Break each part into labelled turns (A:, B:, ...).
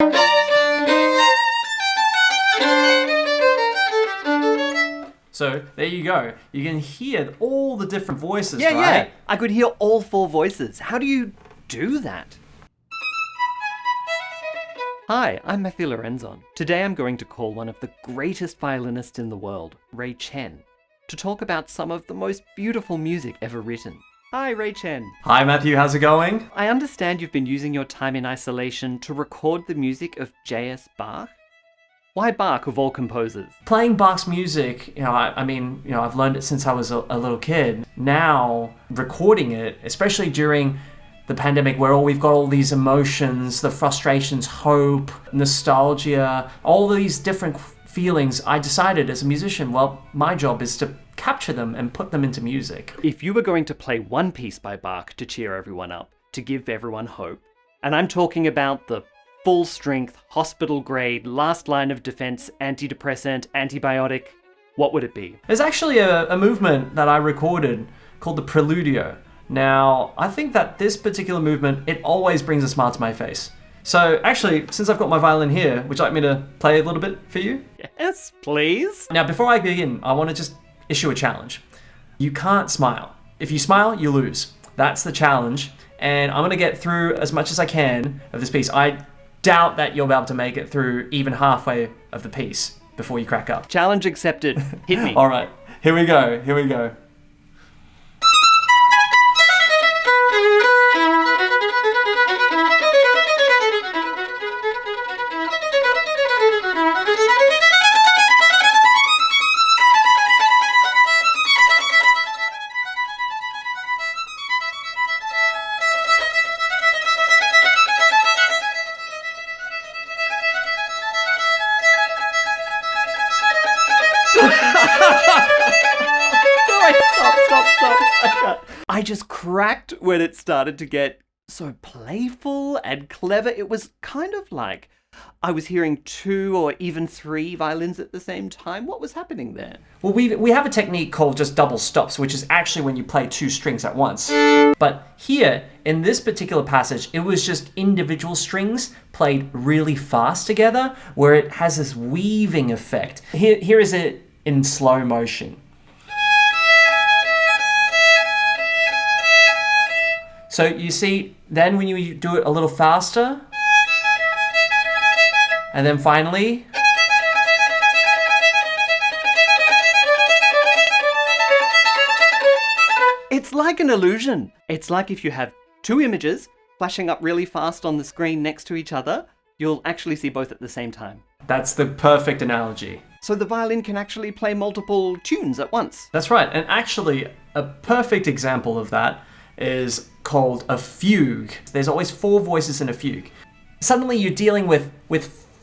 A: So there you go. You can hear all the different voices,
B: Yeah,
A: right?
B: yeah. I could hear all four voices. How do you do that? Hi, I'm Matthew Lorenzon. Today I'm going to call one of the greatest violinists in the world, Ray Chen, to talk about some of the most beautiful music ever written. Hi, Ray Chen.
A: Hi, Matthew. How's it going?
B: I understand you've been using your time in isolation to record the music of J.S. Bach? Why Bach of all composers?
A: Playing Bach's music, I've learned it since I was a little kid. Now, recording it, especially during the pandemic where we've got all these emotions, the frustrations, hope, nostalgia, all these different feelings, I decided as a musician, well, my job is to capture them and put them into music.
B: If you were going to play one piece by Bach to cheer everyone up, to give everyone hope, and I'm talking about the full-strength, hospital-grade, last line of defense, antidepressant, antibiotic, what would it be?
A: There's actually a movement that I recorded called the Preludio. Now, I think that this particular movement, it always brings a smile to my face. So actually, since I've got my violin here, would you like me to play a little bit for you?
B: Yes, please.
A: Now, before I begin, I want to just issue a challenge. You can't smile. If you smile, you lose. That's the challenge. And I'm going to get through as much as I can of this piece. I doubt that you'll be able to make it through even halfway of the piece before you crack up.
B: Challenge accepted. Hit me.
A: All right, here we go.
B: Stop. I just cracked when it started to get so playful and clever. It was kind of like I was hearing 2 or even 3 violins at the same time. What was happening there?
A: Well, we have a technique called just double stops, which is actually when you play 2 strings at once. But here, in this particular passage, it was just individual strings played really fast together, where it has this weaving effect. Here is it in slow motion. So you see, then when you do it a little faster, and then finally,
B: it's like an illusion. It's like if you have 2 images flashing up really fast on the screen next to each other, you'll actually see both at the same time.
A: that's the perfect analogy.
B: So the violin can actually play multiple tunes at once.
A: That's right, and actually, a perfect example of that is called a fugue. There's always 4 voices in a fugue. Suddenly you're dealing with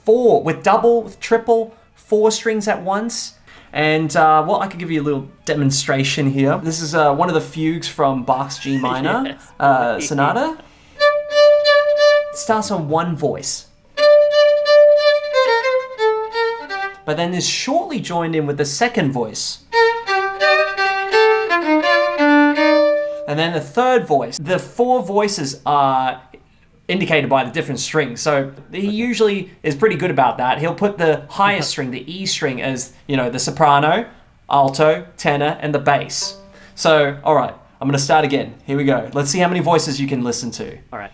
A: double, with triple, 4 strings at once. And well, I could give you a little demonstration here. This is one of the fugues from Bach's G minor sonata. It starts on 1 voice, but then is shortly joined in with the 2nd voice. And then the 3rd voice. The 4 voices are indicated by the different strings. So he usually is pretty good about that. He'll put the highest string, the E string, as, the soprano, alto, tenor, and the bass. So, all right, I'm going to start again. Here we go. Let's see how many voices you can listen to.
B: All right.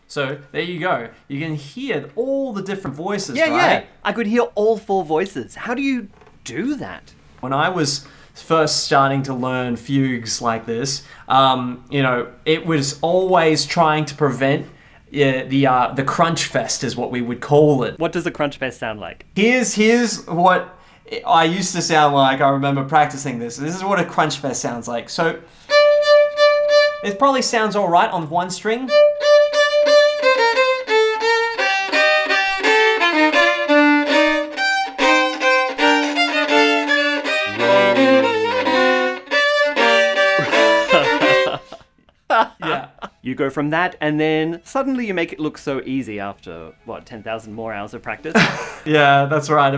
A: So there you go. You can hear all the different voices,
B: Yeah,
A: right?
B: yeah. I could hear all 4 voices. How do you do that?
A: When I was first starting to learn fugues like this, it was always trying to prevent the crunch fest, is what we would call it.
B: What does a crunch fest sound like?
A: Here's what I used to sound like. I remember practicing this. This is what a crunch fest sounds like. So it probably sounds all right on 1 string. You
B: you go from that, and then suddenly you make it look so easy after, 10,000 more hours of practice?
A: Yeah, that's right.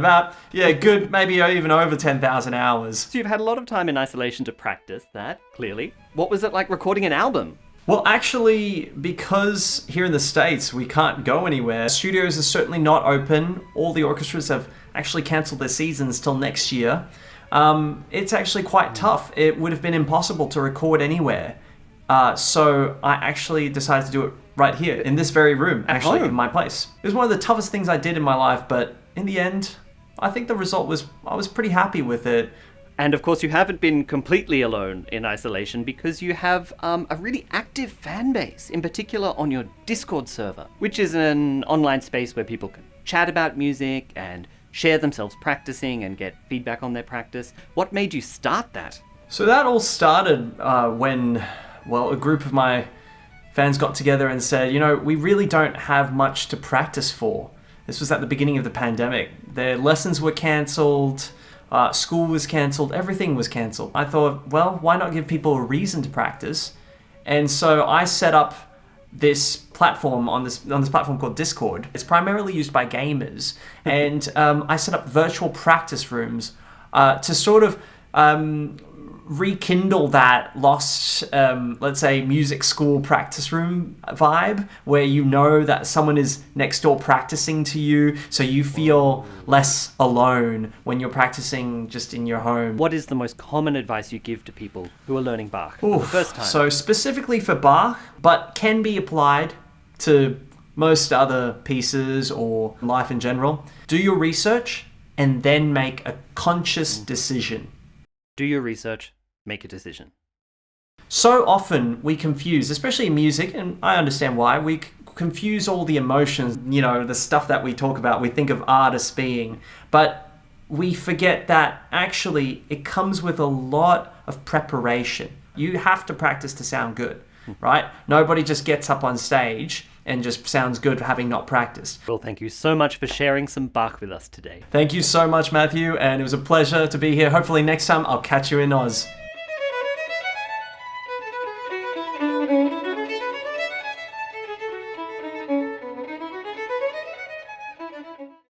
A: Good, maybe even over 10,000 hours.
B: So you've had a lot of time in isolation to practice that, clearly. What was it like recording an album?
A: Well, actually, because here in the States we can't go anywhere, studios are certainly not open. All the orchestras have actually cancelled their seasons till next year. It's actually quite tough. It would have been impossible to record anywhere. So I actually decided to do it right here, in this very room, actually, in my place. It was one of the toughest things I did in my life, but in the end, I think the result I was pretty happy with it.
B: And of course, you haven't been completely alone in isolation because you have a really active fan base, in particular on your Discord server, which is an online space where people can chat about music and share themselves practicing and get feedback on their practice. What made you start that?
A: So that all started when, a group of my fans got together and said, we really don't have much to practice for. This was at the beginning of the pandemic. Their lessons were cancelled. School was cancelled, everything was cancelled. I thought, why not give people a reason to practice? And so I set up this platform on this platform called Discord. It's primarily used by gamers, and I set up virtual practice rooms to sort of rekindle that lost, let's say, music school practice room vibe, where that someone is next door practicing to you, so you feel less alone when you're practicing just in your home.
B: What is the most common advice you give to people who are learning Bach for the first time?
A: So specifically for Bach, but can be applied to most other pieces or life in general. Do your research and then make a conscious decision.
B: Do your research, make a decision.
A: So often we confuse, especially in music, and I understand why, we confuse all the emotions, the stuff that we talk about, we think of artists being, but we forget that actually it comes with a lot of preparation. You have to practice to sound good, right? Nobody just gets up on stage and just sounds good having not practiced.
B: Well, thank you so much for sharing some Bach with us today.
A: Thank you so much, Matthew, and it was a pleasure to be here. Hopefully next time I'll catch you in Oz.